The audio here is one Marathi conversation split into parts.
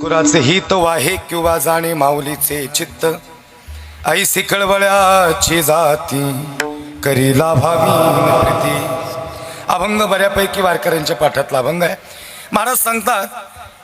कुराचे हित वाहे किंवा जाणे माऊलीचे चित्त ऐसी कळवळ्याची जाती करी लाभावी प्रीती। अभंग बऱ्यापैकी वारकऱ्यांच्या पाठातला अभंग आहे। महाराज सांगतात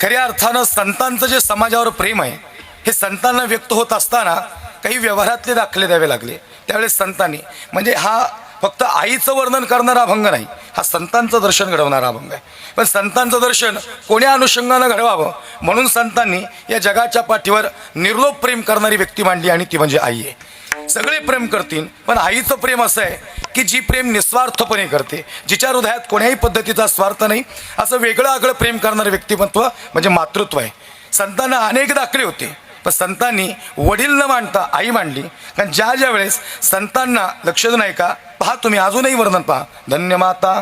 खऱ्या अर्थानं संतांचं जे समाजावर प्रेम आहे हे संतांना व्यक्त होत असताना काही व्यवहारातले दाखले द्यावे लागले। त्यावेळेस संतांनी म्हणजे हा फक्त आईचं वर्णन करणारा अभंग नाही, हा संतांचं दर्शन घडवणारा अभंग आहे। पण संतांचं दर्शन कोण्या अनुषंगानं घडवावं म्हणून संतांनी या जगाच्या पाठीवर निर्लोप प्रेम करणारी व्यक्ती मांडली आणि ती म्हणजे आई आहे। सगळे प्रेम करतील पण आईचं प्रेम असं आहे की जी प्रेम निस्वार्थपणे करते, जिच्या हृदयात कोण्याही पद्धतीचा स्वार्थ नाही, असं वेगळं आगळं प्रेम करणारं व्यक्तिमत्व म्हणजे मातृत्व आहे। संतांना अनेक दाखले होते पण संतांनी वडील न मांडता आई मांडली। कारण ज्या वेळेस संतांना लक्ष नाही का, पहा तुम्ही अजूनही वर्णन पहा, धन्य माता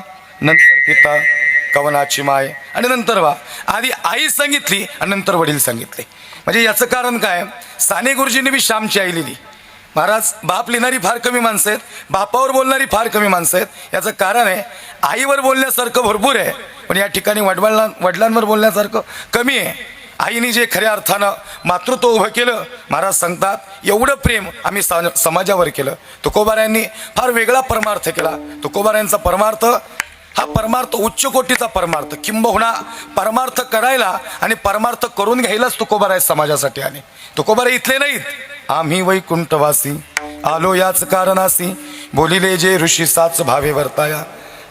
नंतर पिता कवनाची माय आणि नंतर वा आधी आई सांगितली आणि नंतर वडील सांगितले। म्हणजे याचं कारण काय, साने गुरुजींनी बी श्यामची आई लिहिली। महाराज बाप लिहिणारी फार कमी माणसं आहेत, बापावर बोलणारी फार कमी माणसं आहेत। याचं कारण आहे आईवर बोलण्यासारखं भरपूर आहे पण या ठिकाणी वडिलांवर बोलण्यासारखं कमी आहे। आईने जे खऱ्या अर्थानं मातृत्व उभं केलं, महाराज सांगतात एवढं प्रेम आम्ही समाजावर केलं। तुकोबारायांनी फार वेगळा परमार्थ केला। तुकोबारायांचा परमार्थ हा परमार्थ उच्च कोटीचा परमार्थ, किंबहुना परमार्थ करायला आणि परमार्थ करून घ्यायलाच तुकोबाराय समाजासाठी आले। तुकोबाराय इथले नाहीत, आम्ही वैकुंठवासी आलो याच कारणासी, बोलिले जे ऋषी साच भावे वर्ताया,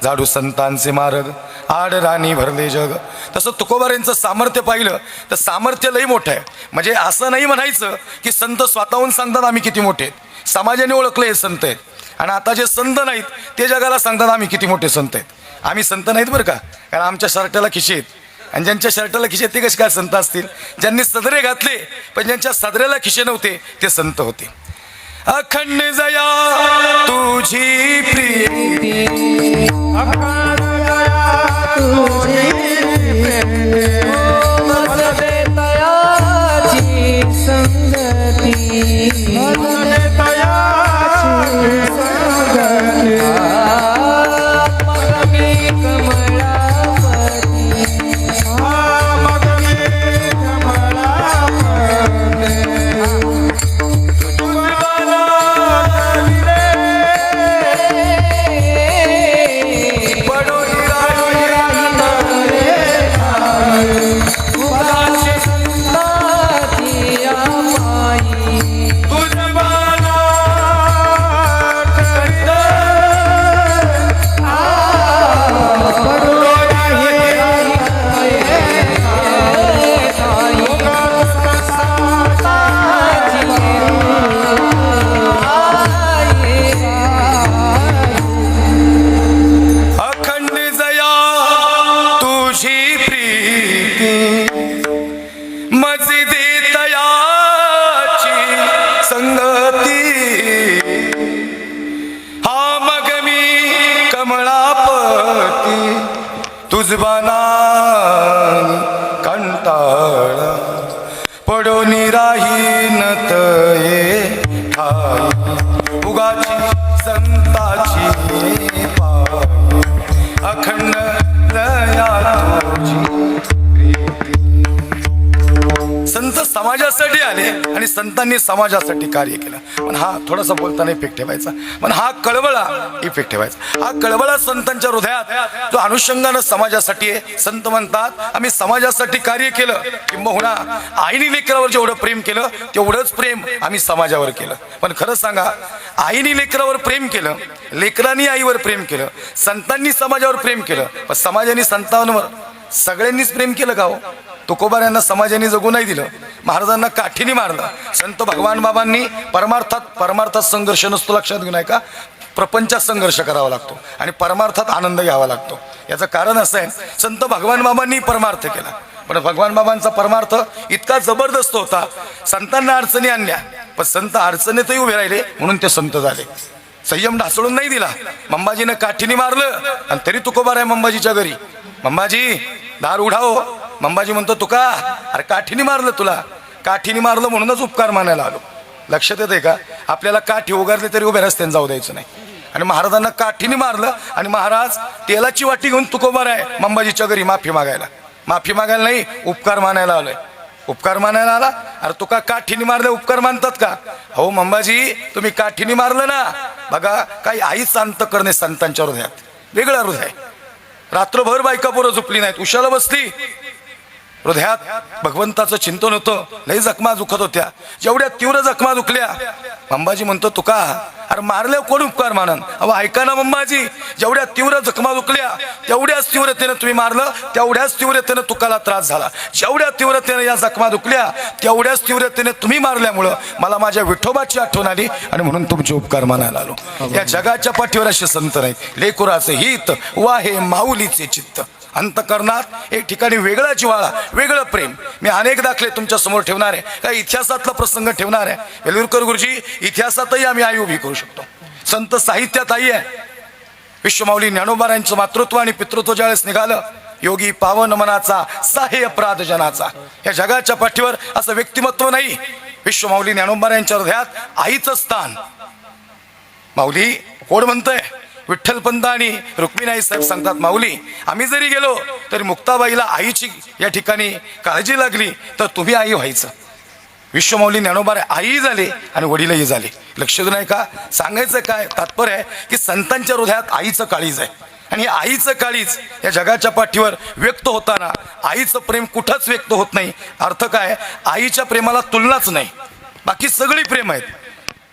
झाडू संतांचे मार्ग आड राणी भरले जग। तसं तुकोबारायांचं सामर्थ्य पाहिलं तर सामर्थ्य लई मोठं आहे। म्हणजे असं नाही म्हणायचं की संत स्वतःहून सांगतात आम्ही किती मोठे आहेत, समाजाने ओळखले हे संत आहेत। आणि आता जे संत नाहीत ते जगाला सांगतात आम्ही किती मोठे संत आहेत। आम्ही संत नाहीत बरं का, कारण आमच्या शर्टाला खिशे आहेत आणि ज्यांच्या शर्टाला खिशे ते कसे काय संत असतील, ज्यांनी सदरे घातले पण ज्यांच्या सदरेला खिशे नव्हते ते संत होते। अखंड जया तुझी प्रीती अखंड जया तुझी मदे तयाची संगती मदे तयाची संगती मगमी कमळापती मगमी तुझबाना कंटाळ पडोनी राही नतये ठाई, उगाची संताची पाय अखंड दया तुझी। संत समाजासाठी आले आणि संतांनी समाजासाठी कार्य केलं। पण हा थोडासा बोलताना इफेक्ट ठेवायचा, पण हा कळवळा इफेक्ट ठेवायचा। हा कळवळा संतांच्या हृदयात जो अनुषंगानं समाजासाठी आहे। संत म्हणतात आम्ही समाजासाठी कार्य केलं, किंबहुना आईने लेकरावर जेवढं प्रेम केलं तेवढंच प्रेम आम्ही समाजावर केलं। पण खरं सांगा, आईने लेकरावर प्रेम केलं, लेकरांनी आईवर प्रेम केलं, संतांनी समाजावर प्रेम केलं, पण समाजाने संतांवर सगळ्यांनीच प्रेम केलं का हो? तुकोबारायांना समाजाने जगू नाही दिलं, महाराजांना काठीने मारलं। संत भगवान बाबांनी परमार्थात संघर्ष नसतो, लक्षात घेऊन आहे का, प्रपंचात संघर्ष करावा लागतो आणि परमार्थात आनंद घ्यावा लागतो। याचं कारण असं आहे, संत भगवान बाबांनी परमार्थ केला पण भगवान बाबांचा परमार्थ इतका जबरदस्त होता, संतांना अडचणी आणल्या पण संत अडचणीतही उभे राहिले म्हणून ते संत झाले। संयम ढासळून नाही दिला, मंबाजीनं काठीने मारलं आणि तरी तुकोबाराय मंबाजीच्या घरी, मंबाजी दार उघडाओ। मंबाजी म्हणतो तुका अरे काठीने मारलं तुला, काठीने मारलं म्हणूनच उपकार मानायला आलो। लक्षात येते का, आपल्याला काठी उगारली तरी उभ्या रस्त्याने जाऊ द्यायचं नाही। आणि महाराजांना काठीने मारलं आणि महाराज तेलाची वाटी घेऊन तुकोबाराय मंबाजीच्या घरी माफी मागायला नाही, उपकार मानायला आलोय। उपकार मानायला आला? अरे तुका काठीने मारले उपकार मानतात का? हो मंबाजी, तुम्ही काठीने मारलं ना. बघा काही आईच अंत करणे संतांच्या हृदयात, वेगळं हृदय. रात्रभर बायका पोरं झोपली नाहीत, उशाला बसली. हृदयात भगवंताचं चिंतन होतं. लई जखमा दुखत होत्या. जेवढ्या तीव्र जखमा दुखल्या, अंबाजी म्हणतो तुका अरे मारले कोण उपकार मानन? अहो ऐका ना मंबाजी, जेवढ्या तीव्र जखमा दुखल्या तेवढ्याच तीव्रतेनं तुम्ही मारलं, तेवढ्याच तीव्रतेनं तुकाला त्रास झाला. जेवढ्या तीव्रतेनं या जखमा दुखल्या तेवढ्याच तीव्रतेने तुम्ही मारल्यामुळं मला माझ्या विठोबाची आठवण आली आणि म्हणून तुमचे उपकार मानायला आलो. या जगाच्या पाठीवर असे संत नाहीत. लेकुराचे हित वाहे माऊलीचे चित्त. अंतकरणात एक ठिकाणी वेगळा जिव्हाळा, वेगळं प्रेम. मी अनेक दाखले तुमच्या समोर ठेवणार आहे, काही इतिहासातला प्रसंग ठेवणार आहे. वेलुरकर गुरुजी, इतिहासातही आम्ही आई उभी करू शकतो. संत साहित्यात आई आहे. विश्वमाऊली ज्ञानोबारायांचं मातृत्व आणि पितृत्व ज्यावेळेस निघालं, योगी पावन मनाचा साहे अपराध जनाचा. या जगाच्या पाठीवर असं व्यक्तिमत्व नाही. विश्वमाऊली ज्ञानोबारायांच्या हृदयात आईचं स्थान. माऊली कोण म्हणतंय? विठ्ठलपंत आणि रुक्मिणी साहेब सांगतात, माऊली आम्ही जरी गेलो तरी मुक्ताबाईला आईची या ठिकाणी काळजी लागली तर तुम्ही आई व्हायचं. विश्वमाऊली ज्ञानोबा आई झाले आणि वडीलही झाले. लक्ष देऊ नाही का? सांगायचं काय तात्पर्य आहे की संतांच्या हृदयात आईचं काळीज आहे. आणि आईचं काळीज या जगाच्या पाठीवर व्यक्त होताना आईचं प्रेम कुठंच व्यक्त होत नाही. अर्थ काय? आईच्या प्रेमाला तुलनाच नाही. बाकी सगळी प्रेम आहेत,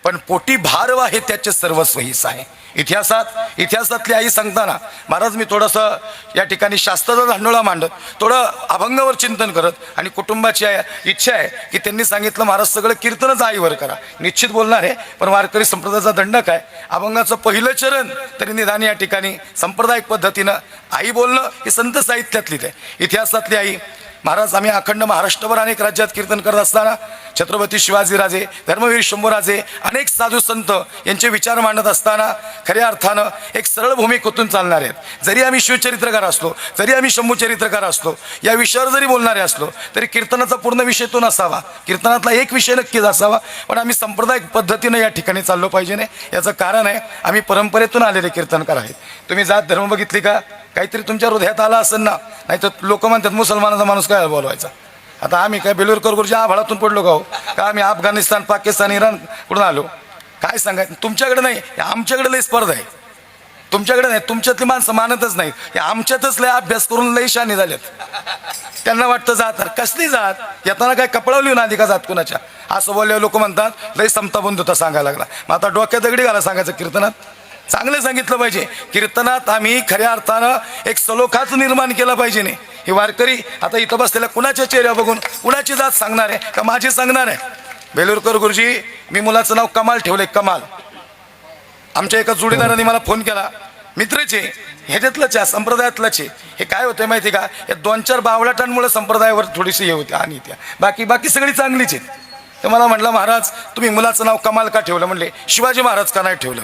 पण पोटी भारव आहे त्याचे सर्वस्व हीच आहे. इतिहासातली आई सांगताना महाराज मी थोडंसं या ठिकाणी शास्त्राचा धांडोळा मांडत, थोडं अभंगावर चिंतन करत, आणि कुटुंबाची इच्छा आहे की त्यांनी सांगितलं महाराज सगळं कीर्तनच आईवर करा. निश्चित बोलणार आहे, पण वारकरी संप्रदायाचा दंडक आहे. अभंगाचं पहिलं चरण तरी निदान या ठिकाणी सांप्रदायिक पद्धतीनं आई बोलणं हे संत साहित्यातलीच आहे. इतिहासातली आई महाराज, आम्ही अखंड महाराष्ट्रभर अनेक राज्यात कीर्तन करत असताना छत्रपती शिवाजीराजे, धर्मवीर शंभूराजे, अनेक साधू संत यांचे विचार मांडत असताना खऱ्या अर्थानं एक सरळ भूमिकेतून चालणार आहेत. जरी आम्ही शिवचरित्रकार असलो, जरी आम्ही शंभूचरित्रकार असलो, या विषयावर जरी बोलणारे असलो तरी कीर्तनाचा पूर्ण विषय तो नसावा. कीर्तनातला एक विषय नक्कीच असावा, पण आम्ही सांप्रदायिक पद्धतीनं या ठिकाणी चाललो पाहिजे नाही. याचं कारण आहे आम्ही परंपरेतून आलेले कीर्तनकार आहेत. तुम्ही जात धर्म बघितली का? काहीतरी तुमच्या हृदयात आला असेल ना. नाही तर लोक म्हणतात मुसलमानाचा माणूस काय बोलवायचा. आता आम्ही काय बेलूरकर गुरुजी आभाळातून पडलो का? हो का आम्ही अफगाणिस्तान, पाकिस्तान, इराण कुठून आलो? काय सांगायचं? तुमच्याकडे नाही, आमच्याकडे लई स्पर्धा आहे. तुमच्याकडे नाही, तुमच्यातली माणसं मानतच नाहीत. आमच्यातच लय अभ्यास करून लई शाने झालेत. त्यांना वाटतं जात कसली जात, येताना काय कपडावली ना आधी का जात कुणाच्या? असं बोलल्यावर लोक म्हणतात लई समता बंधुता सांगायला लागला. मग आता डोक्यात दगडी घाला सांगायचं कीर्तनात. चांगलं सांगितलं पाहिजे. कीर्तनात आम्ही खऱ्या अर्थानं एक सलोखाच निर्माण केला पाहिजे. नाही हे वारकरी आता इथं बसलेल्या कुणाच्या चेहऱ्या बघून कुणाची जात सांगणार आहे का माझी सांगणार आहे? बेलूरकर गुरुजी, मी मुलाचं नाव कमाल ठेवलंय, कमाल. आमच्या एका जोडीदाराने मला फोन केला, मित्रचे ह्याच्यातलंच आहे, संप्रदायातलंच आहे. हे काय होतं माहिती का? या 2-4 बावळाटांमुळे संप्रदायावर थोडीशी हे होते आणि त्या बाकी सगळी चांगलीच आहेत. तर मला म्हटलं महाराज तुम्ही मुलाचं नाव कमाल का ठेवलं? म्हणले शिवाजी महाराज का नाही ठेवलं?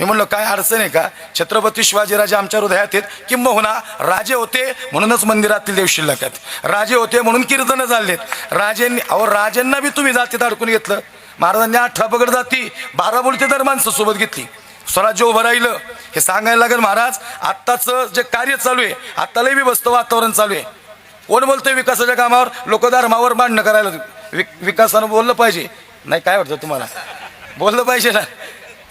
मी म्हणलं काय अडचण आहे का? छत्रपती शिवाजीराजे आमच्या हृदयात आहेत, किंबहुना राजे होते म्हणूनच मंदिरातील देव शिल्लक आहेत. राजे होते म्हणून कीर्तनं चाललेत. राजांना बी तुम्ही जातीत अडकून घेतलं. महाराजांनी 18 पगड जाती, 12 बोलतेदार माणसं सोबत घेतली, स्वराज्य उभं राहिलं. हे सांगायला लागेल महाराज. आत्ताचं जे कार्य चालू आहे, आता लई व्यवस्थित वातावरण चालू आहे. कोण बोलतोय विकासाच्या कामावर? लोक धर्मावर मांडणं करायला. विकासानं बोललं पाहिजे नाही? काय वाटतं तुम्हाला? बोललं पाहिजे ना.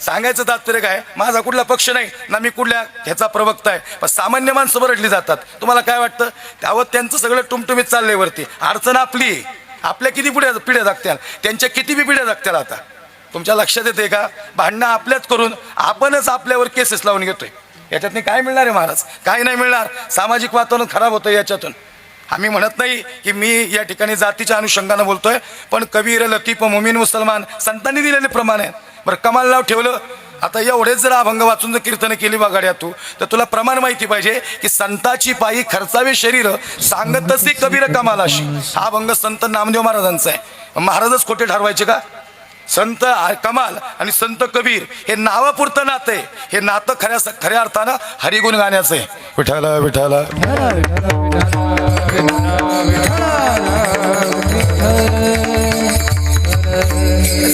सांगायचं तात्पर्य काय? माझा कुठला पक्ष नाही ना, मी कुठल्या ह्याचा प्रवक्ता आहे, पण सामान्य माणसं बरडली जातात. तुम्हाला काय वाटतं? त्यावर त्यांचं सगळं टुमटुमीत चाललंय वरती. अडचण आपली. आपल्या किती पिढ्या जगत्याल, त्यांच्या किती बी पिढ्या जगत्याल. आता तुमच्या लक्षात येते का? भांडणं आपल्याच करून आपणच आपल्यावर केसेस लावून घेतोय. याच्यातनी काय मिळणार आहे महाराज? काय नाही मिळणार. सामाजिक वातावरण खराब होतं याच्यातून. आम्ही म्हणत नाही की मी या ठिकाणी जातीच्या अनुषंगानं बोलतोय, पण कबीर, लतीफ, मुमीन, मुसलमान संतांनी दिलेले प्रमाण आहेत. बरं कमाल नाव ठेवलं. आता एवढेच जर अभंग वाचून जर कीर्तन केली बघाड्या तू, तर तुला प्रमाण माहिती पाहिजे की संताची पायी खर्चावे शरीर, सांगतसी कबीर कमालाशी. हा अभंग संत नामदेव महाराजांचा आहे. महाराजच खोटे ठरवायचे का? संत कमाल आणि संत कबीर हे नावापुरतं नातं आहे. हे नातं खऱ्या अर्थानं हरिगुण गाण्याचं आहे. विठाला विठाला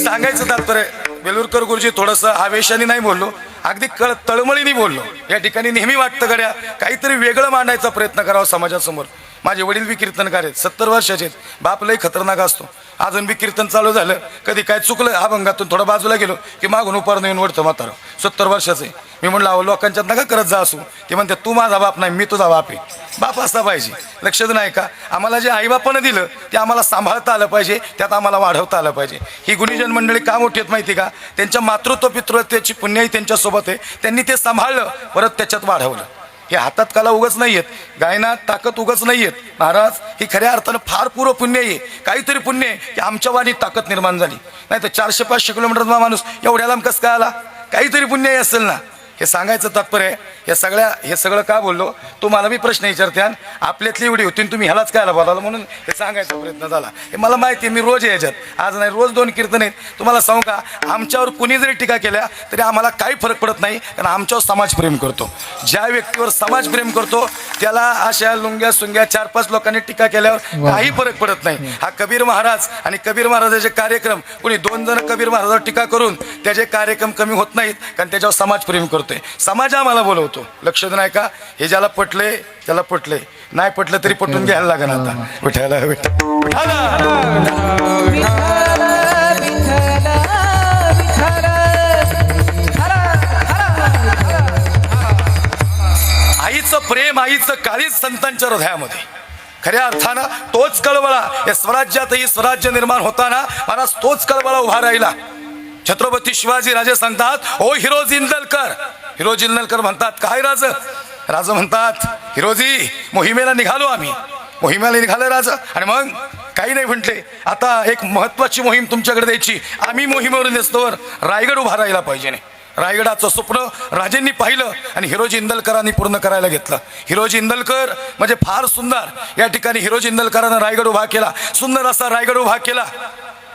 सांगायचं तात्पर्य. बेलूरकर गुरुजी थोडंसं आवेशाने नाही बोललो, अगदी तळमळीने बोललो. या ठिकाणी नेहमी वाटतं गड्या काहीतरी वेगळं मांडायचा प्रयत्न करावा समाजासमोर. माझे वडील बी कीर्तनकार आहेत, 70 वर्षाचे आहेत. बाप लई खतरनाक असतो. अजून बी कीर्तन चालू झालं, कधी काय चुकलं अभंगातून थोडं बाजूला गेलो की मागून उपार येऊन ओढतं म्हातारं, 70 वर्षाचं आहे. मी म्हणलं अहो लोकांच्यात नका करत जा असू. ते म्हणते तू माझा बाप नाही, मी तुझा बाप आहे. बाप असला पाहिजे. लक्षात नाही का, आम्हाला जे आईबापानं दिलं ते आम्हाला सांभाळता आलं पाहिजे, त्यात आम्हाला वाढवता आलं पाहिजे. ही गुणीजन मंडळी का मोठी आहेत माहिती का, त्यांच्या मातृत्व पितृत्वाची पुण्याही त्यांच्यासोबत आहे. त्यांनी ते सांभाळलं, परत त्याच्यात वाढवलं. हे हातात कला उगच नाही आहेत, गायनात ताकद उगच नाही आहेत महाराज. ही खऱ्या अर्थानं फार पूर्व पुण्य आहे. काहीतरी पुण्य आहे की आमच्या वाणी ताकद निर्माण झाली. नाही तर 400-500 किलोमीटरचा माणूस एवढ्या लांब कसं काय आला, काहीतरी पुण्य असेल ना. हे सांगायचं तात्पर्य आहे. हे सगळं का बोललो, तुम्हाला मी प्रश्न विचारत्यान, आपल्यातली एवढी होती तुम्ही ह्यालाच कायला बोलाला, म्हणून हे सांगायचा प्रयत्न झाला. हे मला माहिती आहे, मी रोज याच्यात, आज नाही रोज 2 कीर्तन आहेत. तुम्हाला सांगू का, आमच्यावर कुणी जरी टीका केल्या तरी आम्हाला काही फरक पडत नाही, कारण आमच्यावर समाज प्रेम करतो. ज्या व्यक्तीवर समाज प्रेम करतो त्याला अशा लुंग्या सुंग्या 4-5 लोकांनी टीका केल्यावर काही फरक पडत नाही. हा कबीर महाराज आणि कबीर महाराजाचे कार्यक्रम, कुणी 2 जण कबीर महाराजावर टीका करून त्याचे कार्यक्रम कमी होत नाहीत, कारण त्याच्यावर समाज प्रेम करतोय. समाज आम्हाला बोलवतो. लक्षात नाही का, हे ज्याला पटले त्याला पटले, नाही पटलं तरी पटून घ्यायला लागेल. आता विठाला विठाला आईचं प्रेम, आईचं काळीच संतांच्या हृदयामध्ये. खऱ्या अर्थानं तोच कळवळा या स्वराज्यातही स्वराज्य निर्माण होताना महाराज तोच कळवळा उभा राहिला. छत्रपती शिवाजी राजे सांगतात, ओ हिरोजी इंदलकर. हिरोजी इंदलकर म्हणतात, काय राजा म्हणतात, हिरोजी मोहिमेला निघालो आम्ही. मोहिमेला निघालं राजा, आणि मग काही नाही म्हटले, आता एक महत्वाची मोहीम तुमच्याकडे द्यायची. आम्ही मोहिमेवरून दिसतोवर रायगड उभा राहिला पाहिजे. नाही, रायगडाचं स्वप्न राजेंनी पाहिलं आणि हिरोजी इंदलकरांनी पूर्ण करायला घेतलं. हिरोजी इंदलकर म्हणजे फार सुंदर. या ठिकाणी हिरोजी इंदलकरांना रायगड उभा केला, सुंदर असा रायगड उभा केला.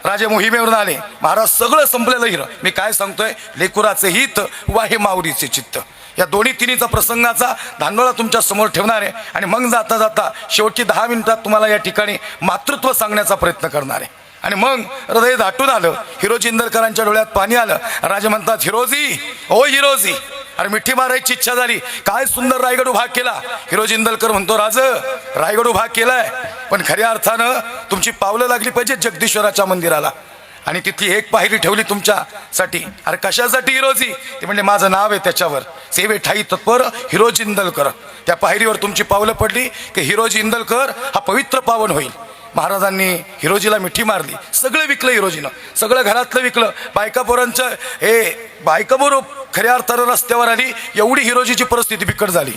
राजे मोहिमेवरून आले. महाराज सगळं संपलेलं हिरं. मी काय सांगतोय, लेकुराचे हित वाहे माऊलीचे चित्त, या दोन्ही तिन्हीचा प्रसंगाचा धांडोळा तुमच्या समोर ठेवणार आहे. आणि मग जाता जाता शेवटची 10 मिनिटात तुम्हाला या ठिकाणी मातृत्व सांगण्याचा प्रयत्न करणार आहे. आणि मग हृदय दाटून आलं, हिरोजी इंदलकरांच्या डोळ्यात पाणी आलं. राजे म्हणतात, हिरोजी, ओ हिरोजी. अरे मिठी मारायची इच्छा झाली. काय सुंदर रायगड उभा केला. हिरोजी इंदलकर म्हणतो, रायगड उभा केलाय, पण खऱ्या अर्थानं तुमची पावलं लागली पाहिजे जगदीश्वराच्या मंदिराला, आणि तिथली एक पायरी ठेवली तुमच्यासाठी. अरे कशासाठी हिरोजी? ते म्हणजे माझं नाव आहे त्याच्यावर, सेवे ठाई तत्पर हिरोजी इंदलकर. त्या पायरीवर तुमची पावलं पडली की हिरोजी इंदलकर हा पवित्र पावन होईल. महाराजांनी हिरोजीला मिठी मारली. सगळं विकलं हिरोजीनं, सगळं घरातलं विकलं. बायका पोरांचं बायका पोरं खऱ्या अर्थानं रस्त्यावर आली. एवढी हिरोजीची परिस्थिती बिकट झाली.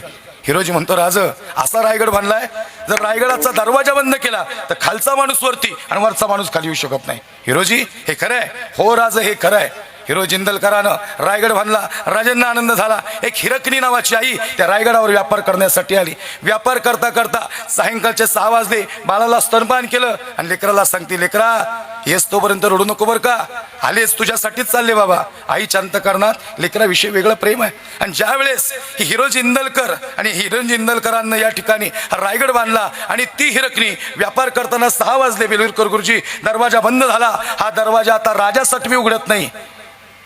हिरोजी म्हणतो, असा रायगड बांधलाय, जर रायगडाचा दरवाजा बंद केला तर खालचा माणूस वरती आणि वरचा माणूस खाली येऊ शकत नाही. हिरोजी हे खरं आहे? हो हे खरं आहे. हिरोजी इंदलकरानं रायगड बांधला. राजांना आनंद झाला. एक हिरकणी नावाची आई त्या रायगडावर व्यापार करण्यासाठी आली. व्यापार करता करता सायंकाळचे 6 वाजले. बाळाला स्तनपान केलं आणि लेकराला सांगते, लेकरा येस तोपर्यंत रडू नको बरं का, आलेच तुझ्यासाठीच चालले बाबा. आईच्या अंतःकरणात लेकराविषयी वेगळं प्रेम आहे. आणि ज्या वेळेस ही हिरोजी इंदलकर आणि हिरोजी इंदलकरांना या ठिकाणी रायगड बांधला आणि ती हिरकणी व्यापार करताना 6 वाजले. बेलूरकर गुरुजी, दरवाजा बंद झाला. हा दरवाजा आता राजासाठी उघडत नाही.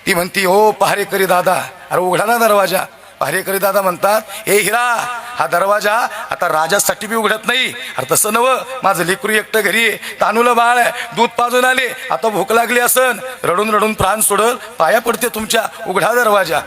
ती म्हणती, हो पहारेकरी दादा, अरे उघडा ना दरवाजा. पहारेकरी दादा म्हणतात, ए हिरा, हा दरवाजा आता राजासाठी बी उघडत नाही. अरे तसं नवं, माझं लेकरू एकटं घरी आहे, तानुलं बाळ आहे, दूध पाजून आले, आता भूक लागली असन, रडून रडून प्राण सोडल, पाया पडते तुमच्या, उघडा दरवाजा.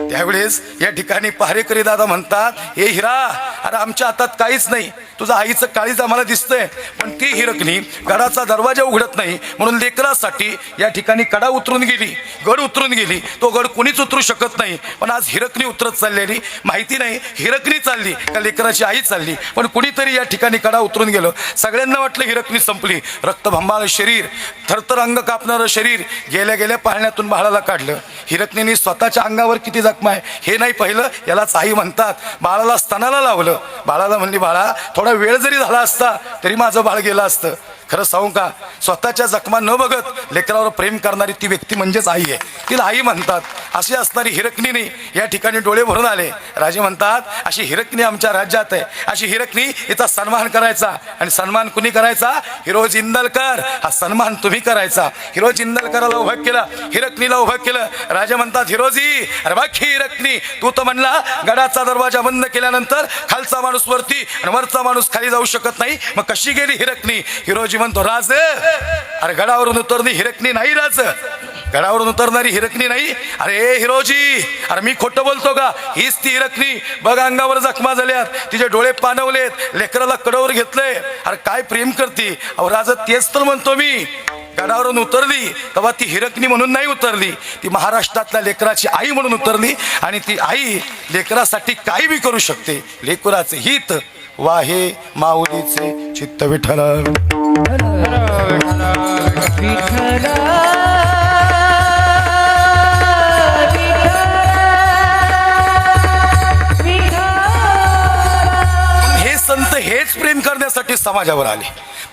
त्यावेळेस या ठिकाणी पहारेकरी दादा म्हणतात, ए हिरा, अरे आमच्या हातात काहीच नाही, तुझं आईचं काळीज आम्हाला दिसतंय, पण ती हिरकणी गडाचा दरवाजा उघडत नाही, म्हणून लेकरासाठी या ठिकाणी कडा उतरून गेली, गड उतरून गेली. तो गड कोणीच उतरू शकत नाही. पण आज हिरकणी उतरत चाललेली, माहिती नाही हिरकणी चालली का लेकराची आई चालली, पण कुणीतरी या ठिकाणी कडा उतरून गेलं. सगळ्यांना वाटलं हिरकणी संपली. रक्तभंबाळ शरीर, थरथर अंग कापणारं शरीर गेल्या गेल्या पाळण्यातून बाळाला काढलं. हिरकणीने स्वतःच्या अंगावर किती जखमा आहे हे नाही पाहिलं. यालाच आई म्हणतात. बाळाला स्तनाला लावलं. बाळाला म्हणली, बाळा थोडा वेळ जरी झाला असता तरी माझं बाळ गेलं असतं. खरं सांगू का, स्वतःच्या जखमा न बघत लेकरावर प्रेम करणारी ती व्यक्ती म्हणजेच आई आहे. तिला आई म्हणतात. अशी असणारी हिरकणीने या ठिकाणी डोळे भरून आले. राजे म्हणतात अशी हिरकणी आमच्या राज्यात आहे, अशी हिरकणी हिचा सन्मान करायचा. आणि सन्मान कुणी करायचा? हिरोज इंदलकर. हा सन्मान तुम्ही करायचा. हिरोज इंदलकराला उभं केलं, हिरकणीला उभं केलं. राजे म्हणतात हिरोजी, अरे बघ ही हिरकणी, तू तर म्हणला गडाचा दरवाजा बंद केल्यानंतर खालचा माणूस वरती आणि वरचा माणूस खाली जाऊ शकत नाही, मग कशी गेली हिरकणी? हिरोजी म्हणतो राज, अरे गडावरून उतरली हिरकणी नाही राज, गडावरून उतरणारी हिरकणी नाही. अरे हिरोजी, अरे मी खोटं बोलतो का? हीच ती हिरकणी. बघ अंगावर जखमा झाल्यात, तिचे डोळे पाणवलेत, लेकराला कडवर घेतलंय. अरे काय प्रेम करती? अहो राजा तेच तर म्हणतो मी. गडावरून उतरली तेव्हा ती हिरकणी म्हणून नाही उतरली, ती महाराष्ट्रातल्या लेकराची आई म्हणून उतरली. आणि ती आई लेकरासाठी काही बी करू शकते. लेकराचे हित वाहे माऊलीचे चित्त विठ्ठल. संत हेच प्रेम करण्यासाठी समाजावर आले,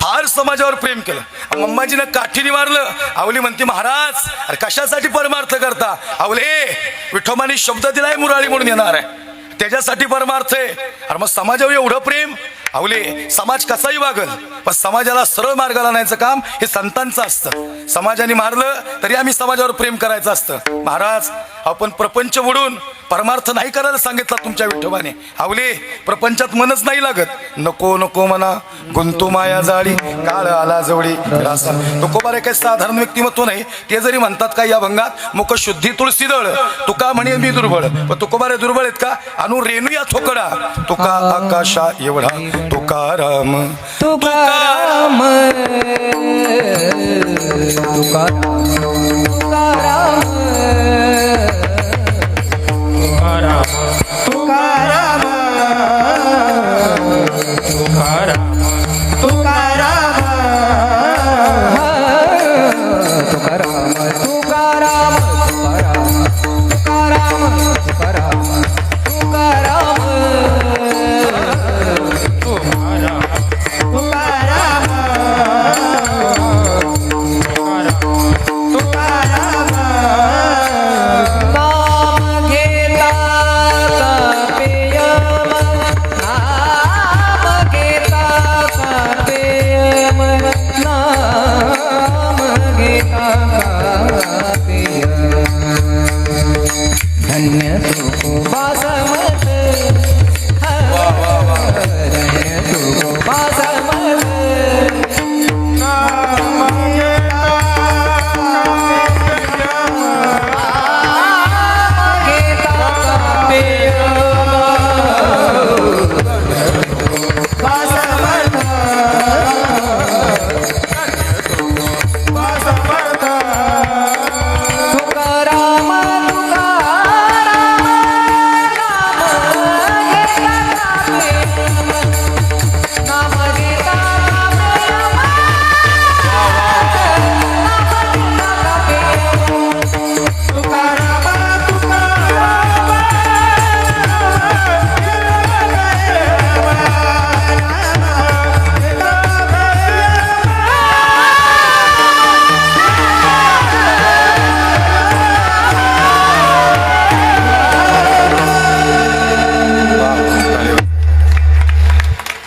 फार समाजावर प्रेम केलं. मम्माजीनं काठीने मारलं. आवली म्हणते महाराज, अरे कशासाठी परमार्थ करता? आवले, विठोबानी शब्द दिलाय मुरारी म्हणून येणार आहे, त्याच्यासाठी परमार्थ आहे. अरे मग समाजावर एवढं प्रेम? आवले, समाज कसाही वागल, पण समाजाला सरळ मार्गाला आणायचं काम हे संतांचं असतं. समाजाने मारलं तरी आम्ही समाजावर प्रेम करायचं असतं. महाराज, आपण प्रपंच बुडून परमार्थ नाही करायला सांगितला तुमच्या विठोबाने. आवले, प्रपंचात मनच नाही लागत. नको नको म्हणा गुंतू माया जाळी, काळ आला जवळी रासा. तुकोबारे काही साधारण व्यक्तिमत्व नाही. ते जरी म्हणतात का या भंगात मुख शुद्धी तुळशी दळ, तुका म्हणे मी दुर्बळ, पण तुकोबारे दुर्बळ आहेत का? अनु रेणू या थोकडा, तुका आकाशा एवढा तुकाराम तुकाराम तुकाराम तुकाराम धन्य तुकोबा समर्थ, धन्य तुकोबा समर्थ.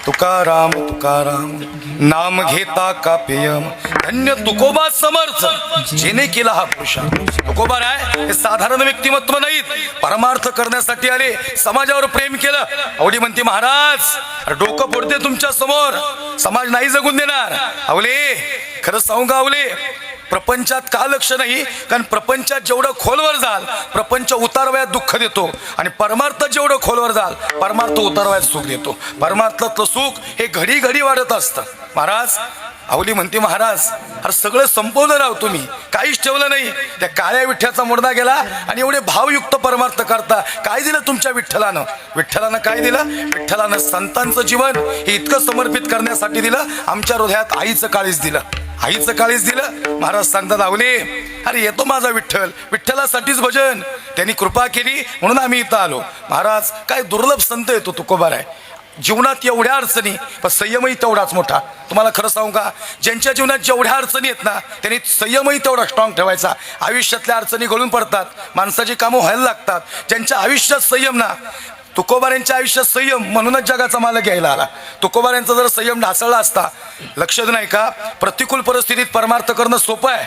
तुकाराम तुकाराम नाम घेता का पेयम. धन्य तुकोबा समर्थ, जेने केला हा पुरुषार्थ. तुकोबा राय हे साधारण व्यक्तिमत्व नाहीत, परमार्थ करण्यासाठी आले, समाजावर प्रेम केलं. आवडी म्हणते महाराज, अरे डोकं फोडते तुमच्या समोर, समाज नाही जगून देणार. आवले, खरं सांगू का आवले, प्रपंचात का लक्ष नाही? कारण प्रपंचात जेवढं खोलवर जाल प्रपंच उतारवयात दुःख देतो, आणि परमार्थात जेवढं खोलवर जाल परमार्थ उतारवयात सुख देतो. परमार्थातलं सुख हे घडी घडी वाढत असतं. महाराज, आवली म्हणते महाराज, अरे सगळं संपवलं राव तुम्ही, काहीच ठेवलं नाही. त्या काळ्या विठ्ठ्याचा मुर्दा गेला आणि एवढे भावयुक्त परमार्थ करता. काय दिलं तुमच्या विठ्ठलानं? विठ्ठलानं काय दिलं? विठ्ठलानं संतांचं जीवन हे इतकं समर्पित करण्यासाठी दिलं. आमच्या हृदयात आईचं काळीज दिलं, आईचं काळीज दिलं. महाराज सांगतात, आवले, अरे येतो माझा विठ्ठल, विठ्ठलासाठीच भजन, त्यांनी कृपा केली म्हणून आम्ही इथं आलो. महाराज, काय दुर्लभ संत येतो तुकोबा आहे. जीवनात एवढ्या अडचणी पण संयमही तेवढाच मोठा. तुम्हाला खरं सांगू का, ज्यांच्या जीवनात जेवढ्या अडचणी आहेत ना त्यांनी संयमही तेवढा स्ट्रॉंग ठेवायचा. आयुष्यातल्या अडचणी गळून पडतात, माणसाची कामं व्हायला लागतात. ज्यांच्या आयुष्यात संयम ना, तुकोबाऱ्यांच्या आयुष्यात संयम म्हणूनच जगाचा मालक घ्यायला आला. तुकोबाऱ्यांचा जर संयम ढासळला असता, लक्षात नाही का, प्रतिकूल परिस्थितीत परमार्थ करणं सोपं आहे.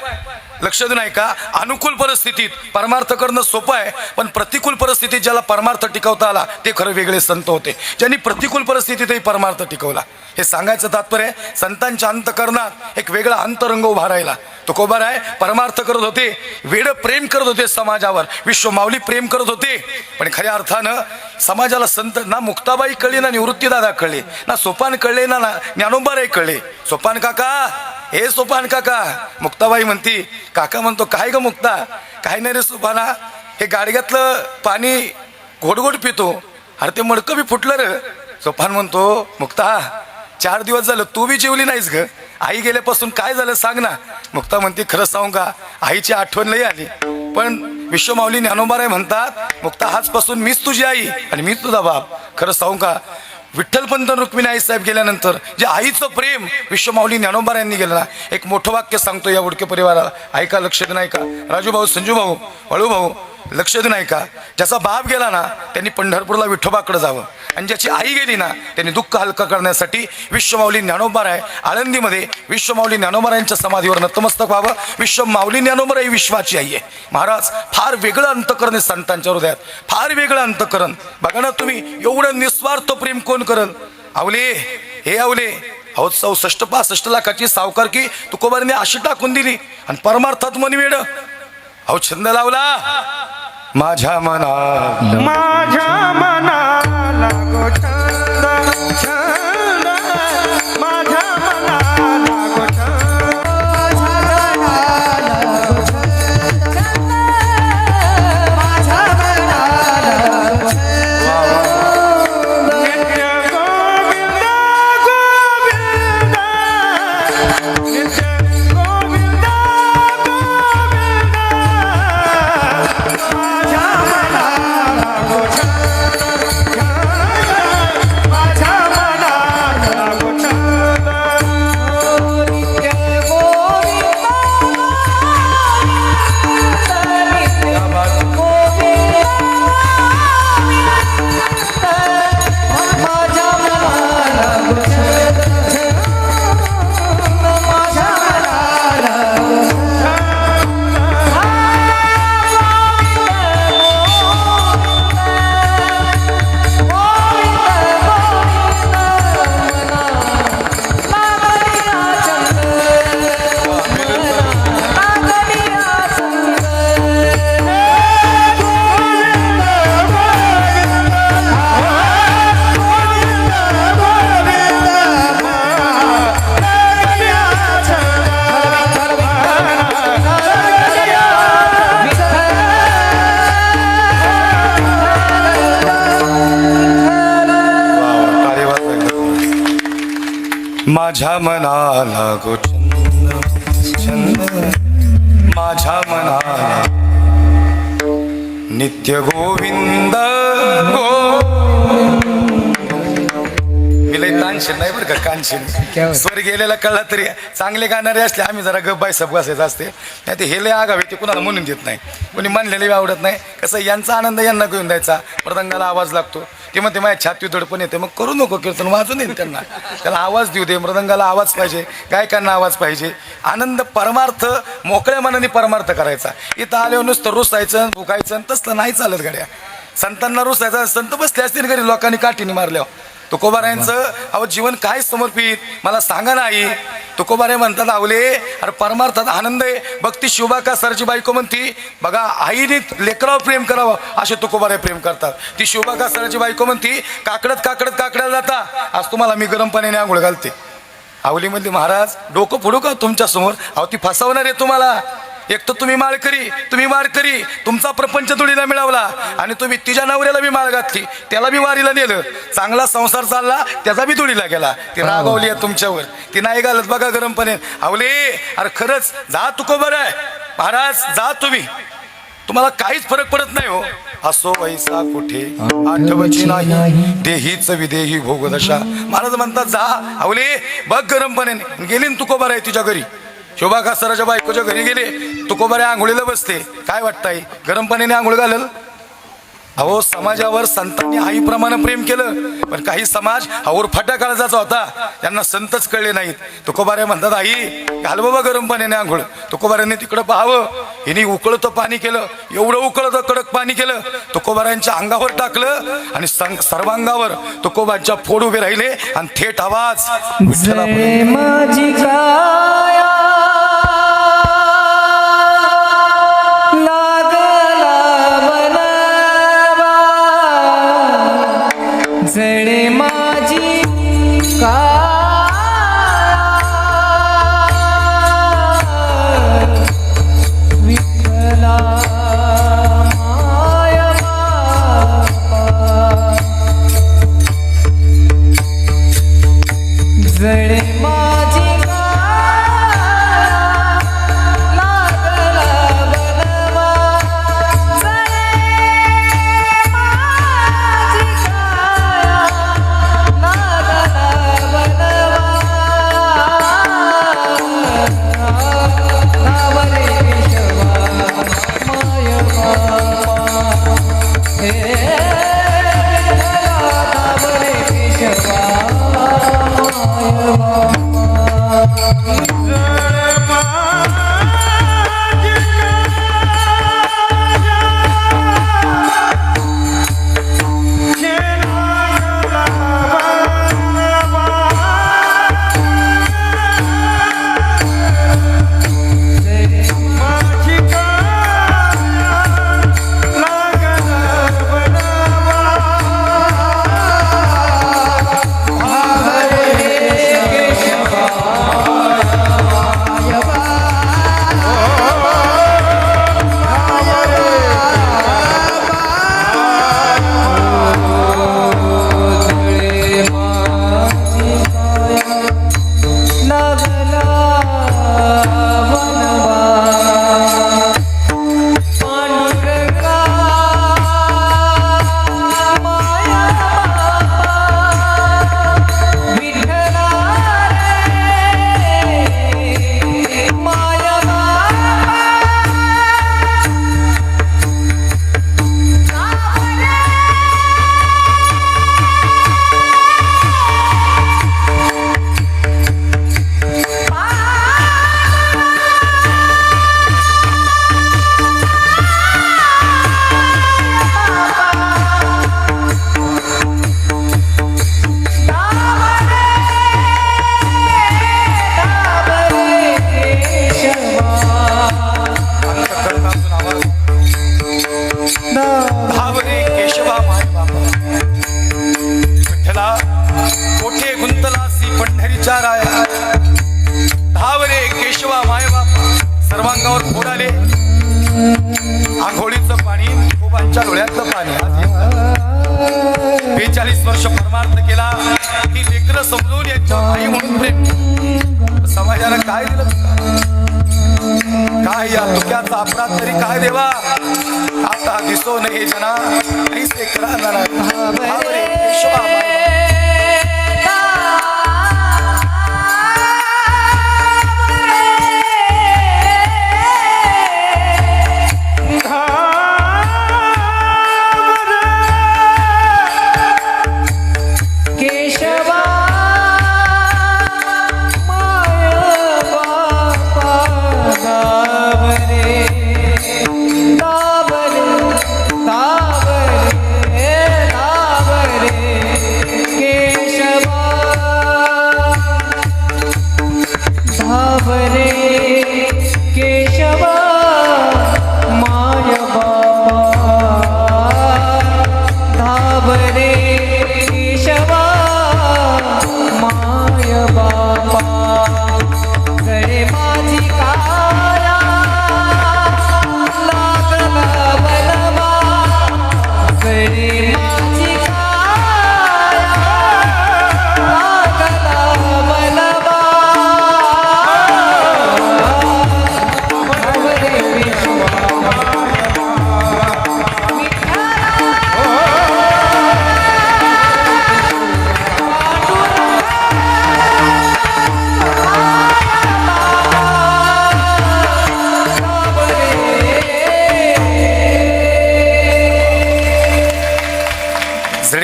लक्षात नाही का, अनुकूल परिस्थितीत परमार्थ करणं सोपं आहे, पण प्रतिकूल परिस्थितीत ज्याला परमार्थ टिकवता आला ते खरं वेगळे संत होते, ज्यांनी प्रतिकूल परिस्थितीतही परमार्थ टिकवला. हे सांगायचं तात्पर्य, संतांच्या अंतकरणात एक वेगळा अंतरंग उभा राहिला. तुकोबाराय परमार्थ करत होते, वेड प्रेम करत होते समाजावर, विश्व माऊली प्रेम करत होते. पण खऱ्या अर्थानं समाजाला संत ना मुक्ताबाई कळली, ना निवृत्तीदादा कळले, ना सोपान कळले, ना ज्ञानोबाराय कळले. सोपान काका, हे सोपान काका. मुक्ताबाई म्हणती, काका म्हणतो, काय ग मुक्ता, काय नाही रे सोपाना, हे गाडग्यातलं पाणी घोडघोड पितो, अरे ते मडकं बी फुटलं रे. सोपान म्हणतो, मुक्ता 4 दिवस झालं तू बी जेवली नाहीस ग, आई गेल्यापासून काय झालं सांग ना. मुक्ता म्हणती, खरं सांगू का, आईची आठवण लई आली, पण विश्वमाऊली ज्ञानोबाराय म्हणतात, मुक्ता आजपासून मीच तुझी आई आणि मीच तुझा बाप. खरं सांगू का, विठ्ठलपंत रुक्मिणी आई साहेब गेल्यानंतर जे आईचं प्रेम विश्वमाऊली ज्ञानोबारायांनी गेलं ना, एक मोठं वाक्य सांगतो या उडके परिवाराला, ऐका, लक्ष दे नाही का, राजू भाऊ, संजू भाऊ, वळू भाऊ, लक्ष दे नाही का. ज्याचा बाप गेला ना त्यांनी पंढरपूरला विठोबाकडे जावं, आणि ज्याची आई गेली ना त्यांनी दुःख हलकं करण्यासाठी विश्वमाऊली ज्ञानोबाराय आळंदीमध्ये विश्वमाऊली ज्ञानोबारायांच्या समाधीवर नतमस्तक व्हावं. विश्वमाऊली ज्ञानोबाराय विश्वाची आई आहे. महाराज, फार वेगळं अंतकरण आहे संतांच्या हृदयात, फार वेगळं अंतकरण. बघा ना तुम्ही, एवढं निस्वार्थ प्रेम कोण करल. आवले, हे आवले, अहो 64-65 लाखाची सावकारकी तुकोबारांनी अशी टाकून दिली, आणि परमार्थात मन वेड. अहो छंद लावला, माझ्या मनाला, माझ्या मनाला गो छंद, छंद, माझ्या मनाला गो छंद, माझ्या मनाला नित्य गोविंद गोविंद, नित्य गोविंद गोविंद, माझ्या मनाला गो छंद, छंद, माझ्या मनाला गो छंद. नित्य गोविंद, नित्य गोविंद, माझ्या मनाला गो छंद, माझ्या मनाला माझ्या मनाला गो छंद, छंद, माझ्या मनाला नित्य गोविंद गो. मी लई तानशील नाही बरं का, कानशील. स्वर गेलेला कळला तरी चांगले गाणारे असले आम्ही जरा गप्पाय सब बसायचं असते, नाही ते हे लय आगावे, ते कुणाला म्हणून देत नाही, कोणी म्हणलेले आवडत नाही. कसं यांचा आनंद यांना घेऊन द्यायचा, मृदंगाला आवाज लागतो, ते म्हणते माझ्या छाती दडपण येते, मग करू नको कीर्तन, वाजू नये त्यांना, त्याला आवाज देऊ दे. मृदंगाला आवाज पाहिजे, गायकांना आवाज पाहिजे. आनंद परमार्थ मोकळ्या मनाने परमार्थ करायचा. इथं आल्यावर नुसतं रुसायचं भुकायचं तसलं नाही चालत गाड्या. संतांना रुसायचा, संत बसले असतील घरी लोकांनी काठीने मारल्यावर. तुकोबारायांचं अहो जीवन काय समर्पित, मला सांगा ना आई. तुकोबारे म्हणतात, आवले, अरे परमार्थात आनंद आहे. भक्ती शिवबाका सरची बायको म्हणती, बघा आईने लेकरावर प्रेम करावं असे तुकोबारे प्रेम करतात. ती शिवबाका सरची बायको म्हणती, काकडत काकडत काकड्याला जाता, आज तुम्हाला मी गरम पाण्याने आंघोळ घालते. आवली म्हणली, महाराज डोकं फोडू का तुमच्या समोर, अहो ती फसवणार आहे तुम्हाला. एक तर तुम्ही माळकरी, तुमचा प्रपंच दुडीला मिळवला, आणि तुम्ही तिच्या नवऱ्याला बी माळ घातली, त्याला बी वारीला नेलं, चांगला संसार चालला, त्याचा बी दुडीला गेला. ती रागावली आहे तुमच्यावर, ती नाही घालत बघा गरमपणे. आवले, अरे खरंच जा तुकोबाराय महाराज, जा तुम्ही, तुम्हाला काहीच फरक पडत नाही हो. असो वैसा कुठे आठवची नाही देहीच विदेही भोगदशा. महाराज म्हणतात जा आवले बघ गरम पाण्याने. गेली न तुकोबार आहे तुझ्या घरी, शोभा कासराच्या बायकोच्या घरी गेले, तुकोबाऱ्या आंघोळीला बसते. काय वाटतंय गरम पाण्याने आंघोळ घालल? अहो समाजावर संतांनी आईप्रमाणे प्रेम केलं, पण काही समाज हावर फाट्या काळजाचा होता, त्यांना संतच कळले नाहीत. तुकोबाऱ्या म्हणतात आई घाल बाबा गरम पाण्याने आंघोळ. तुकोबाऱ्यांनी तिकडं पाहावं, हिने उकळतं पाणी केलं, एवढं उकळतं कडक पाणी केलं, तुकोबाऱ्यांच्या अंगावर टाकलं आणि सर्वांगावर तुकोबांच्या फोड उभे राहिले आणि थेट आवाज जय माझी काया जळे माझी विठ्ठला माय बापा. जळे माझी धावरे केशवा माय बापा. सर्वांगावर फोड आले, आंघोळीचं पाणी, तुकोबांच्या डोळ्यातलं पाणी. 42 वर्ष परमार्थ केला, ती लेकरं समजून यांच्या आई म्हणून प्रेम. समाजाला काय दिलं तुला? काय या तुक्याचा अपराध तरी काय देवा? आता दिसो नाही जना ऐसे करा जरा. धावरे केशवा माय बापा.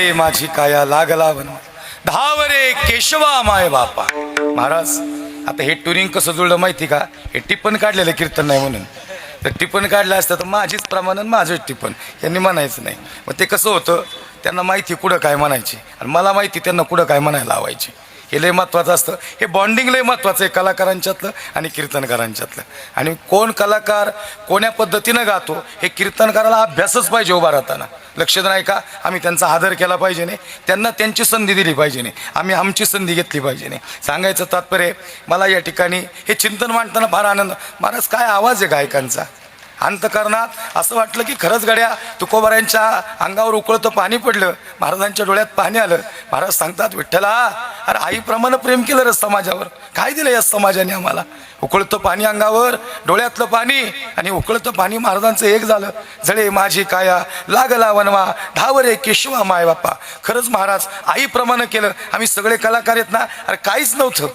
झळे माझी काया लागला वन धावरे केशवा माय बापा. महाराज आता हे ट्युनिंग कसं जुळलं माहिती का? हे टिपण काढलेलं कीर्तन नाही म्हणून. तर टिपण काढलं असतं तर माझीच प्रमाण आणि माझंच टिपण यांनी म्हणायचं नाही. मग ते कसं होतं, त्यांना माहिती कुठं काय म्हणायची आणि मला माहिती त्यांना कुठं काय म्हणायला लावायची. हे लय महत्त्वाचं असतं. हे बॉन्डिंग लय महत्त्वाचं आहे कलाकारांच्यातलं आणि कीर्तनकारांच्यातलं. आणि कोण कलाकार कोण्या पद्धतीनं गातो हे कीर्तनकाराला अभ्यासच पाहिजे उभा राहताना. लक्ष नाही का? आम्ही त्यांचा आदर केला पाहिजे नाही, त्यांना त्यांची संधी दिली पाहिजे नाही, आम्ही आमची संधी घेतली पाहिजे नाही. सांगायचं तात्पर्य मला या ठिकाणी हे चिंतन मांडताना फार आनंद. महाराज काय आवाज आहे गायकांचा. अंतकरणात असं वाटलं की खरंच गड्या तुकोबारायांच्या अंगावर उकळतं पाणी पडलं, महाराजांच्या डोळ्यात पाणी आलं. महाराज सांगतात विठ्ठला अरे आईप्रमाणे प्रेम केलं रे समाजावर. काय दिलं या समाजाने आम्हाला? उकळतं पाणी अंगावर, डोळ्यातलं पाणी आणि उकळतं पाणी महाराजांचं एक झालं. झळे माझी काया लागला वनवा धावरे केशवा माय बापा. खरंच महाराज आईप्रमाणे केलं. आम्ही सगळे कलाकार आहेत ना, अरे काहीच नव्हतं.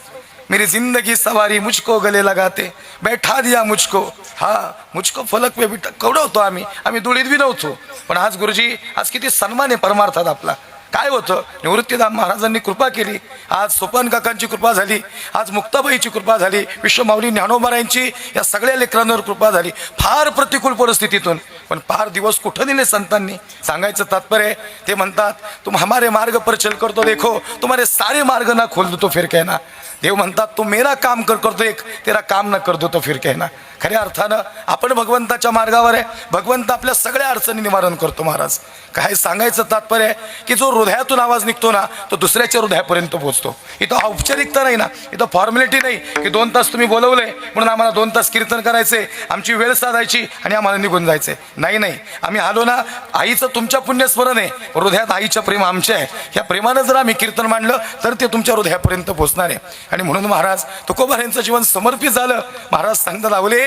मेरी जिंदगी सवारी मुझको गले लगाते बैठा दिया मुझको, हा मुझको फलक पे बिठा. केवढं होतो आम्ही दुळीत बी नव्हतो. पण आज गुरुजी आज किती सन्मान आहे परमार्थात आपला. काय होतं, निवृत्तीदाम महाराजांनी कृपा केली. आज सोपान काकांची कृपा झाली, आज मुक्ताबाईची कृपा झाली, विश्वमाऊली ज्ञानोबारायांची या सगळ्या लेकरांवर कृपा झाली. फार प्रतिकूल परिस्थितीतून पण फार दिवस कुठं दिले संतांनी. सांगायचं तात्पर्य ते म्हणतात तुम हमारे मार्ग पर चल कर तो देखो तुम्हारे सारे मार्ग ना खोल दो तो फिर कहना. देव म्हणतात तू मेरा काम करतो एक, तेरा काम न कर दो तो फिर कहना. खऱ्या अर्थानं आपण भगवंताच्या मार्गावर आहे. भगवंत आपल्या सगळ्या अडचणी निवारण करतो. महाराज काय सांगायचं तात्पर्य की जो हृदयातून आवाज निघतो ना तो दुसऱ्याच्या हृदयापर्यंत पोहोचतो. इथं औपचारिकता नाही ना, इथं फॉर्मॅलिटी नाही की 2 तास तुम्ही बोलवले म्हणून आम्हाला 2 तास कीर्तन करायचे, आमची वेळ साधायची आणि आम्हाला निघून जायचे. नाही, आम्ही आलो ना आईचं तुमच्या पुण्यस्मरण आहे, हृदयात आईचं प्रेम आमचे आहे. ह्या प्रेमानं जर आम्ही कीर्तन मांडलं तर ते तुमच्या हृदयापर्यंत पोहोचणार आहे. आणि म्हणून महाराज तुकोबारायांचं जीवन समर्पित झालं. महाराज सांगता लावले